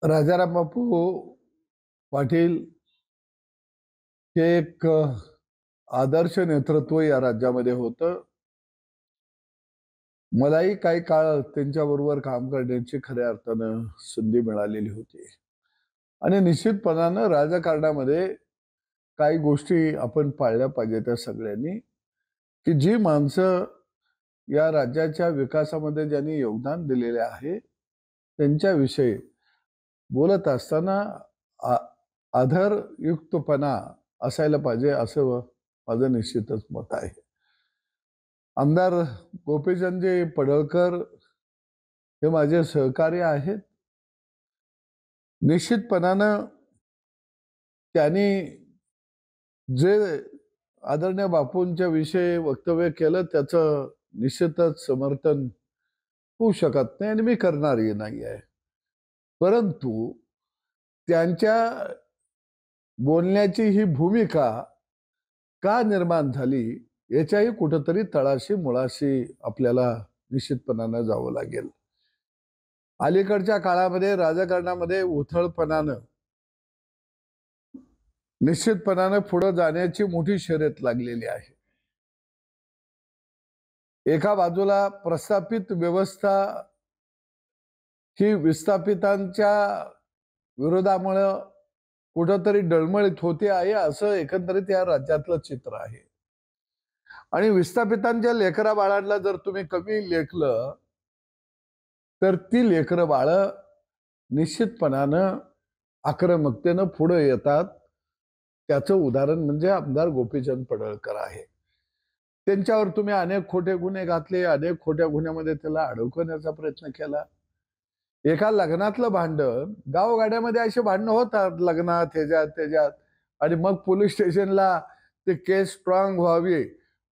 राजाराम बापू पाटील हे एक आदर्श नेतृत्व या राज्यामध्ये होतं. मलाही काही काळ त्यांच्याबरोबर काम करण्याची खऱ्या अर्थानं संधी मिळालेली होती आणि निश्चितपणानं राजकारणामध्ये काही गोष्टी आपण पाळल्या पाहिजे त्या सगळ्यांनी, की जी माणसं या राज्याच्या विकासामध्ये ज्यांनी योगदान दिलेले आहे त्यांच्याविषयी बोलत असताना आदरयुक्तपणा असायला पाहिजे असं माझं निश्चितच मत आहे. आमदार गोपीचंदजी पडळकर हे माझे सहकारी आहेत. निश्चितपणानं त्यांनी जे आदरणीय बापूंच्या विषयी वक्तव्य केलं त्याचं निश्चितच समर्थन होऊ शकत नाही आणि मी करणारही नाही आहे. परंतु त्यांच्या बोलण्याची ही भूमिका का निर्माण झाली याच्याही कुठंतरी तळाशी मुळाशी आपल्याला निश्चितपणानं जावं लागेल. अलीकडच्या काळामध्ये राजकारणामध्ये उथळपणानं निश्चितपणानं पुढे जाण्याची मोठी शर्यत लागलेली आहे. एका बाजूला प्रस्थापित व्यवस्था ही विस्थापितांच्या विरोधामुळे कुठंतरी डळमळीत होते आहे असं एकंदरीत या राज्यातलं चित्र आहे. आणि विस्थापितांच्या लेकरा बाळांना जर तुम्ही कमी लेखलं तर ती लेकरं बाळ निश्चितपणानं आक्रमकतेनं पुढे येतात. त्याचं उदाहरण म्हणजे आमदार गोपीचंद पडळकर आहे. त्यांच्यावर तुम्ही अनेक खोटे गुन्हे घातले, अनेक खोट्या गुन्ह्यामध्ये त्याला अडकवण्याचा प्रयत्न केला. एका लग्नातलं भांडण, गावगाड्यामध्ये असे भांडणं होतात लग्नात त्याच्यात आणि मग पोलीस स्टेशनला ते केस स्ट्रॉंग व्हावी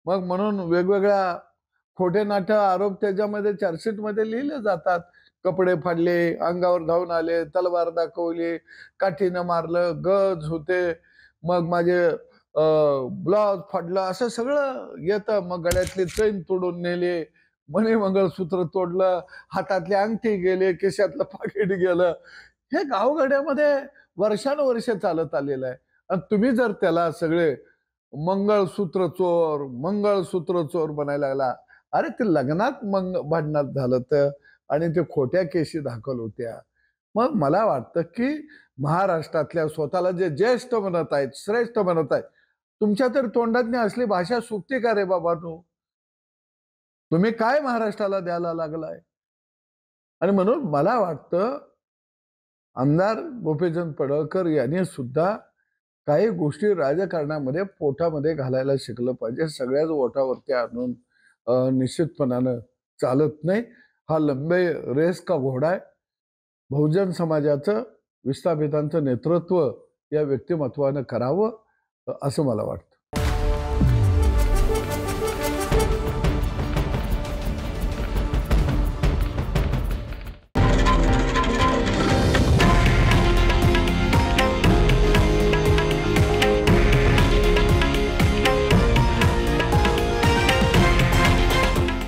मग म्हणून वेगवेगळ्या खोटे नाटे आरोप त्याच्यामध्ये चार्जशीटमध्ये लिहिले जातात. कपडे फाडले, अंगावर धावून आले, तलवार दाखवली, काठीनं मारलं, गज होते, मग माझे ब्लाउज फाडलं, असं सगळं येतं. मग गळ्यातली चैन तोडून नेले, मणी मंगळसूत्र तोडलं, हातातली अंगठी गेले, केशातलं पाकिट गेलं. हे गावगाड्यामध्ये वर्षानुवर्ष चालत आलेलं आहे. आणि तुम्ही जर त्याला सगळे मंगळसूत्र चोर बनायला लागला. अरे ते लग्नात भांडणात झालं तर आणि ते खोट्या केशी दाखल होत्या. मग मला वाटतं की महाराष्ट्रातल्या स्वतःला जे ज्येष्ठ म्हणत आहेत, श्रेष्ठ म्हणत आहेत, तुमच्या तर तोंडातनी असली भाषा सुटते का रे बाबा? तुम्ही काय महाराष्ट्राला द्यायला लागलाय? आणि म्हणून मला वाटतं आमदार गोपीचंद पडळकर यांनी सुद्धा काही गोष्टी राजकारणामध्ये पोटामध्ये घालायला शिकलं पाहिजे. सगळ्याच ओठावरती आणून निश्चितपणानं चालत नाही. हा लंबे रेस का घोडा आहे. बहुजन समाजाचं विस्थापितांचं नेतृत्व या व्यक्तिमत्वानं करावं असं मला वाटतं.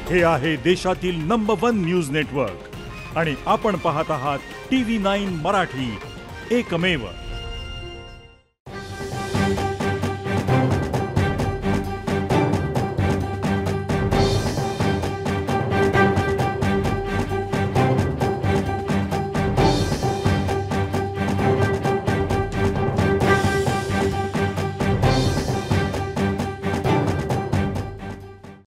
हे आहे देशातील नंबर 1 न्यूज नेटवर्क आणि आपण पाहत आहात TV9 मराठी, एकमेव.